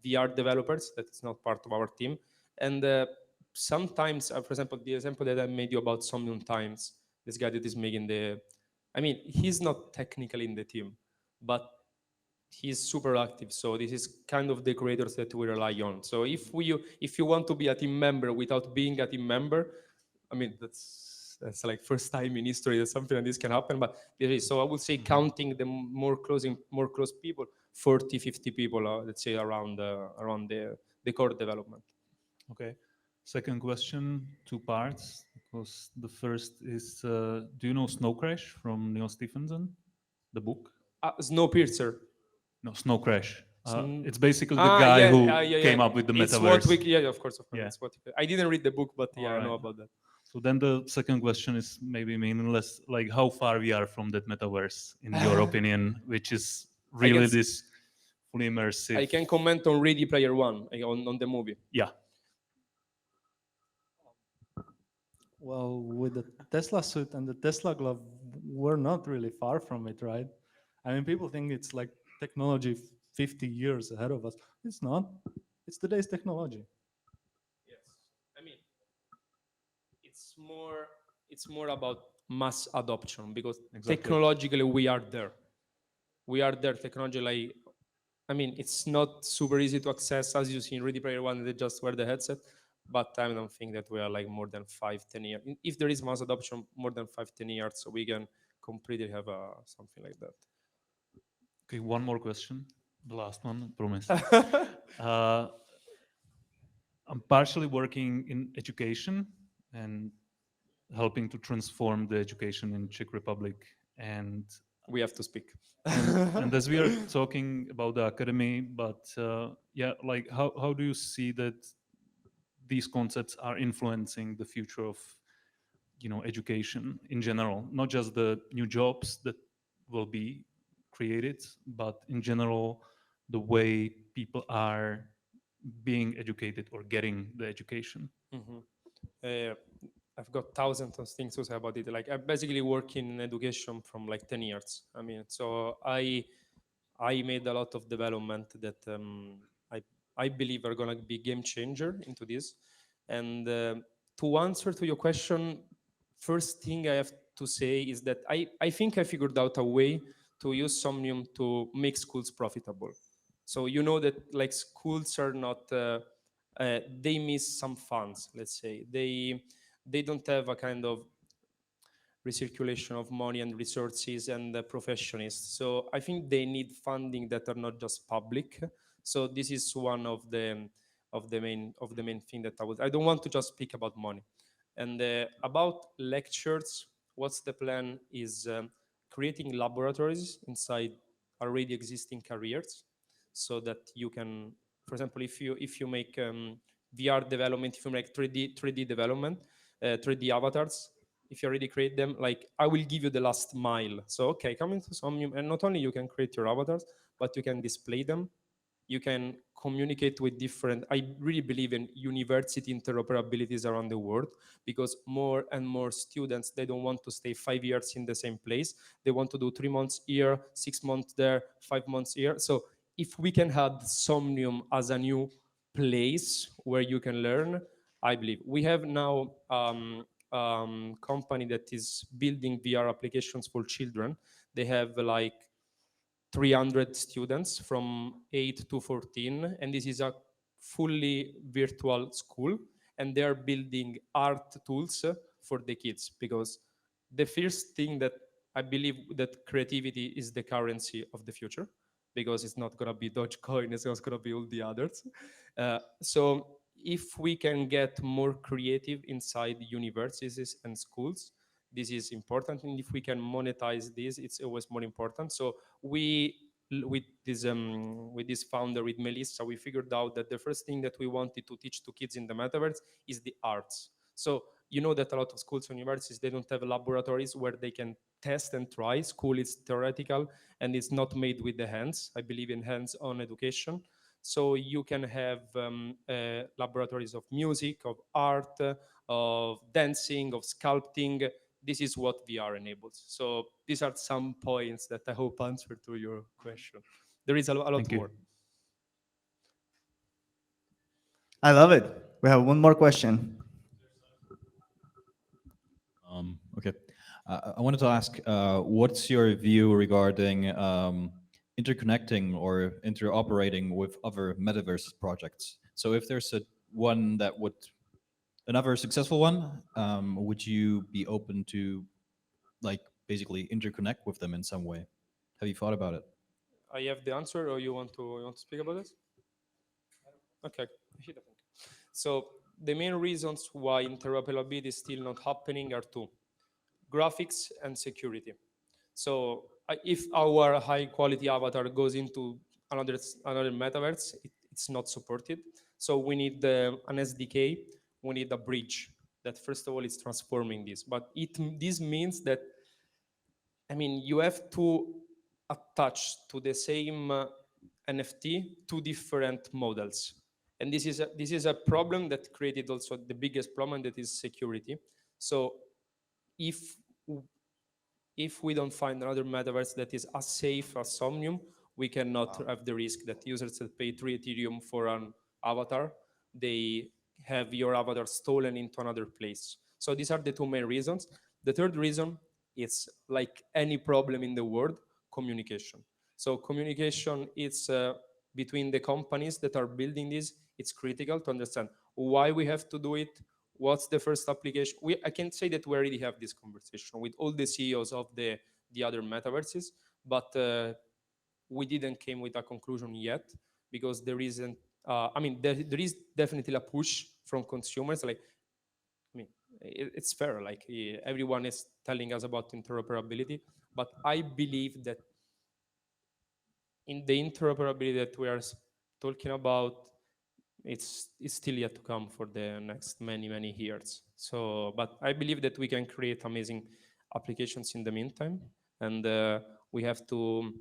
Speaker 2: VR developers that is not part of our team. And sometimes, for example, the example that I made you about Somnium Times, this guy that is making I mean, he's not technically in the team, but he's super active. So this is kind of the creators that we rely on. So if you want to be a team member without being a team member, I mean, that's like first time in history that something like this can happen. But there is. So I would say counting the more close people, 40, 50 people, let's say around the core development.
Speaker 5: Okay. Second question, two parts. Because the first is, do you know Snow Crash from Neil Stephenson, the book?
Speaker 2: Snowpiercer.
Speaker 5: No, Snow Crash.
Speaker 2: Sn-
Speaker 5: It's basically the guy who came up with the
Speaker 2: It's
Speaker 5: metaverse.
Speaker 2: of course.
Speaker 5: Yeah.
Speaker 2: It's what I didn't read the book, but yeah, I know
Speaker 5: Alright.
Speaker 2: about that.
Speaker 5: So then the second question is maybe meaningless. Like, how far we are from that metaverse, in your opinion, which is really
Speaker 2: guess-
Speaker 5: this fully immersive.
Speaker 2: I can comment on Ready Player One, on the movie.
Speaker 5: Yeah.
Speaker 3: Well, with the Tesla suit and the Tesla glove, we're not really far from it, right? I mean, people think it's like technology 50 years ahead of us. It's not. It's today's technology.
Speaker 2: Yes, I mean, it's more about mass adoption because
Speaker 5: Exactly.
Speaker 2: technologically we are there. We are there technologically. I mean, it's not super easy to access as you see in Ready Player One. They just wear the headset, but I don't think that we are like more than 5-10 years. If there is mass adoption, more than 5-10 years, so we can completely have something like that.
Speaker 5: Okay, one more question. The last one, promise. I'm partially working in education and helping to transform the education in Czech Republic. And
Speaker 2: We have to speak.
Speaker 5: and as we are talking about the academy, but yeah, like how do you see that these concepts are influencing the future of education in general, not just the new jobs that will be created, but in general the way people are being educated or getting the education?
Speaker 2: I've got thousands of things to say about it. Like I basically work in education from like 10 years. I mean, so I made a lot of development that I believe are gonna be game changer into this. And to answer to your question, first thing I have to say is that I think I figured out a way to use Somnium to make schools profitable. So you know that like schools are not they miss some funds. Let's say they don't have a kind of recirculation of money and resources and professionists. So I think they need funding that are not just public. So this is one of the main thing that I don't want to just speak about money. And about lectures, what's the plan is creating laboratories inside already existing careers, so that you can, for example, if you make VR development, if you make 3D development, 3D avatars, if you already create them, like I will give you the last mile. So okay, come into Somnium, and not only you can create your avatars, but you can display them. You can communicate with different. I really believe in university interoperabilities around the world, because more and more students, they don't want to stay 5 years in the same place. They want to do 3 months here, 6 months there, 5 months here. So if we can have Somnium as a new place where you can learn, I believe we have now company that is building VR applications for children. They have like 300 students from 8 to 14, and this is a fully virtual school, and they are building art tools for the kids, because the first thing that I believe that creativity is the currency of the future, because it's not going to be Dogecoin, it's not going to be all the others. So if we can get more creative inside universities and schools, this is important. And if we can monetize this, it's always more important. So with this founder, with Melissa, we figured out that the first thing that we wanted to teach to kids in the metaverse is the arts. So you know that a lot of schools and universities, they don't have laboratories where they can test and try. School is theoretical and it's not made with the hands. I believe in hands-on education. So you can have laboratories of music, of art, of dancing, of sculpting. This is what VR enables. So these are some points that I hope answer to your question. There is a lot
Speaker 5: Thank you.
Speaker 2: more.
Speaker 1: I love it. We have one more question.
Speaker 7: Okay. I wanted to ask, what's your view regarding interconnecting or interoperating with other metaverse projects? So if there's one that would, another successful one, would you be open to like basically interconnect with them in some way? Have you thought about it?
Speaker 2: I have the answer, or you want to speak about this? Okay. So the main reasons why interoperability is still not happening are two: graphics and security. So if our high quality avatar goes into another metaverse, it's not supported. So we need an SDK, we need a bridge that first of all is transforming this. But this means that, I mean, you have to attach to the same NFT two different models. And this is a problem that created also the biggest problem, that is security. So if if we don't find another metaverse that is as safe as Somnium, we cannot have the risk that users that pay 3 Ethereum for an avatar, they have your avatar stolen into another place. So these are the two main reasons. The third reason is, like any problem in the world, communication. So communication is between the companies that are building this. It's critical to understand why we have to do it, what's the first application. I can say that we already have this conversation with all the CEOs of the other metaverses, but we didn't came with a conclusion yet, because there isn't, I mean, there is definitely a push from consumers. Like, I mean, it's fair, like everyone is telling us about interoperability, but I believe that in the interoperability that we are talking about, it's still yet to come for the next many years. So, but I believe that we can create amazing applications in the meantime, and we have to.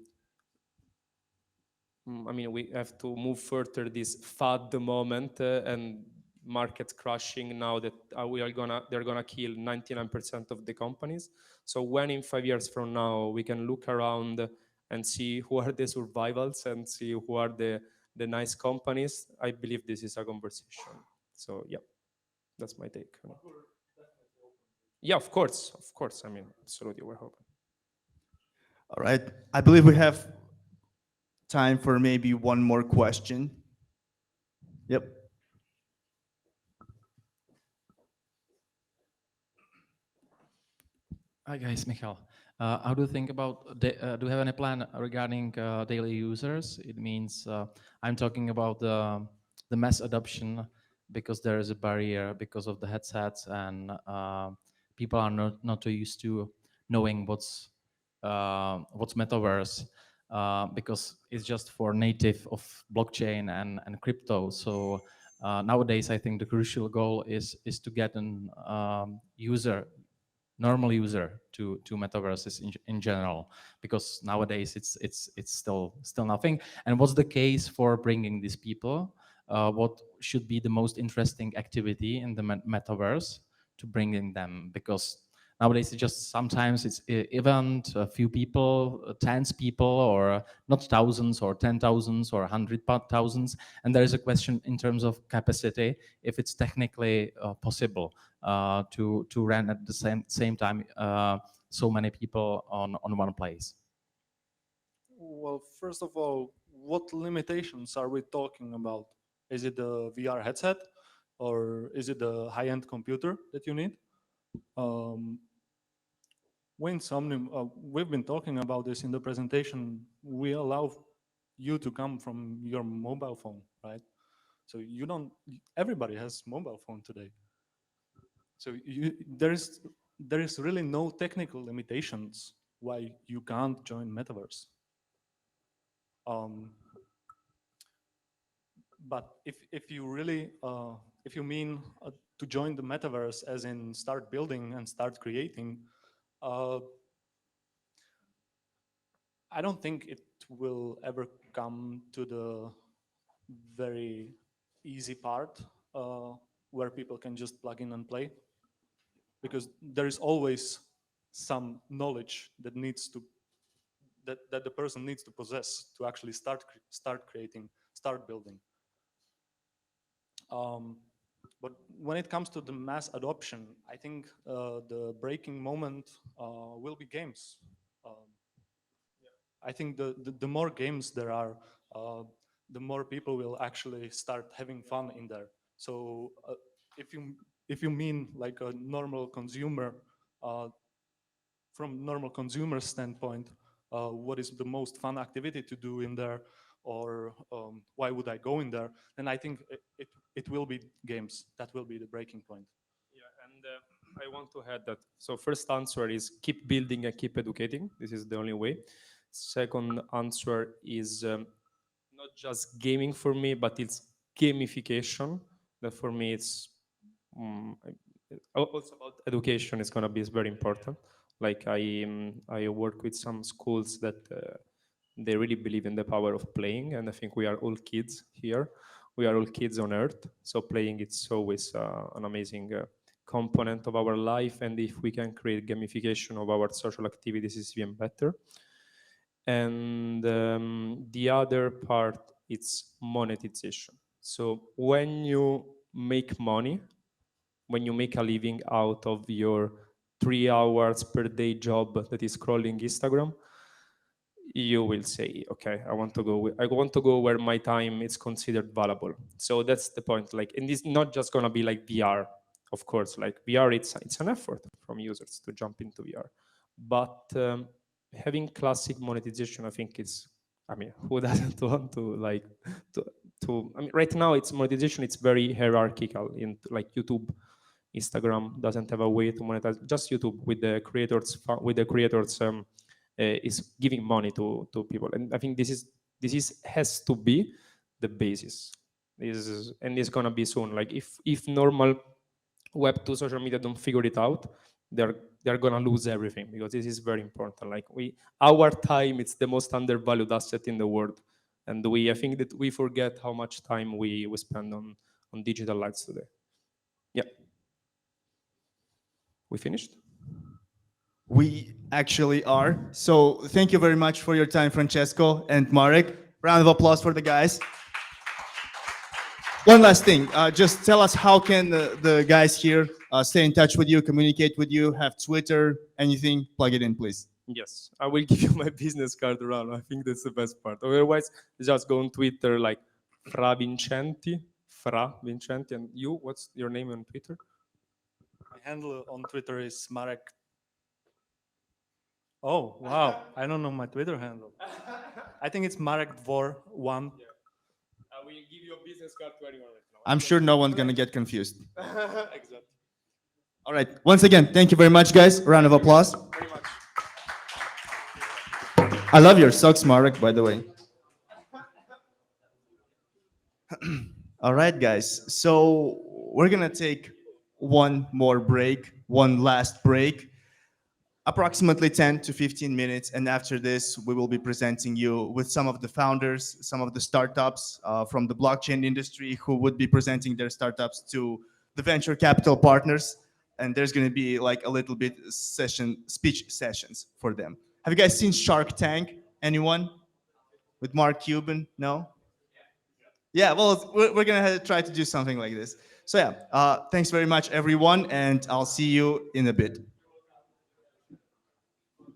Speaker 2: I mean, we have to move further this fad moment and markets crashing now that they're gonna kill 99% of the companies. So when in 5 years from now we can look around and see who are the survivals and see who are the nice companies, I believe this is a conversation. So yeah, that's my take on it. Yeah, of course. I mean, absolutely, we're hoping.
Speaker 1: All right. I believe we have time for maybe one more question. Yep.
Speaker 9: Hi guys, Michael. How do you think about, do you have any plan regarding daily users? It means I'm talking about the mass adoption, because there is a barrier because of the headsets, and people are not too used to knowing what's metaverse, because it's just for native of blockchain and crypto. So nowadays, I think the crucial goal is to get an normal user to metaverses in general, because nowadays it's still nothing. And what's the case for bringing these people? What should be the most interesting activity in the metaverse to bringing them? Because nowadays it's just sometimes it's event, a few people, tens people, or not thousands or 10,000s or 100,000s. And there is a question in terms of capacity, if it's technically possible to run at the same time so many people on one place.
Speaker 3: Well, first of all, what limitations are we talking about? Is it the VR headset, or is it the high-end computer that you need? When Somnium, we've been talking about this in the presentation, we allow you to come from your mobile phone, right? So you don't, everybody has mobile phone today. So there is really no technical limitations why you can't join metaverse. But if you really, if you mean to join the metaverse as in start building and start creating, I don't think it will ever come to the very easy part where people can just plug in and play, because there is always some knowledge that needs to that the person needs to possess to actually start creating, start building. But when it comes to the mass adoption, I think the breaking moment will be games. I think the more games there are, the more people will actually start having fun in there. So if you mean like a normal consumer, from normal consumer standpoint, what is the most fun activity to do in there, or why would I go in there? Then I think it will be games. That will be the breaking point.
Speaker 2: Yeah, and I want to add that. So first answer is keep building and keep educating. This is the only way. Second answer is not just gaming for me, but it's gamification. That for me, it's also about education. Is going to be very important. Like I work with some schools that they really believe in the power of playing, and I think we are all kids here. We are all kids on Earth, so playing it's always an amazing component of our life. And if we can create gamification of our social activities, it's even better. And the other part, it's monetization. So when you make money, when you make a living out of your 3 hours per day job that is scrolling Instagram, you will say, okay, I want to go where my time is considered valuable. So that's the point. Like, and it's not just gonna be like VR, of course. Like VR, it's an effort from users to jump into VR, but having classic monetization, I think it's. I mean, who doesn't want to like to? I mean, right now it's monetization. It's very hierarchical. In like YouTube, Instagram doesn't have a way to monetize. Just YouTube with the creators is giving money to people, and I think this is has to be the basis. And it's gonna be soon. Like if normal Web2 social media don't figure it out, they're gonna lose everything, because this is very important. Like our time, it's the most undervalued asset in the world, and I think that we forget how much time we spend on digital lives today. Yeah, we finished.
Speaker 1: We actually are. So thank you very much for your time, Francesco and Marek. Round of applause for the guys. One last thing, just tell us how can the guys here stay in touch with you, communicate with you, have Twitter, anything, plug it in, please.
Speaker 2: Yes, I will give you my business card around. I think that's the best part. Otherwise, just go on Twitter like Fra Vincenti, and you, what's your name on Twitter?
Speaker 3: My handle on Twitter is Marek. Oh, wow. I don't know my Twitter handle. I think it's Marek Dvor1.
Speaker 2: Yeah. I will give you a business card to anyone right now.
Speaker 1: I'm sure no one's gonna get confused.
Speaker 2: Exactly.
Speaker 1: All right, once again, thank you very much, guys. Round of applause.
Speaker 2: Very much.
Speaker 1: I love your socks, Marek, by the way. All right, guys. So we're gonna take one more break, one last break, approximately 10 to 15 minutes. And after this, we will be presenting you with some of the founders, some of the startups from the blockchain industry who would be presenting their startups to the venture capital partners. And there's gonna be like a little bit speech sessions for them. Have you guys seen Shark Tank? Anyone? With Mark Cuban? No? Yeah, well, we're gonna try to do something like this. So yeah, thanks very much, everyone, and I'll see you in a bit.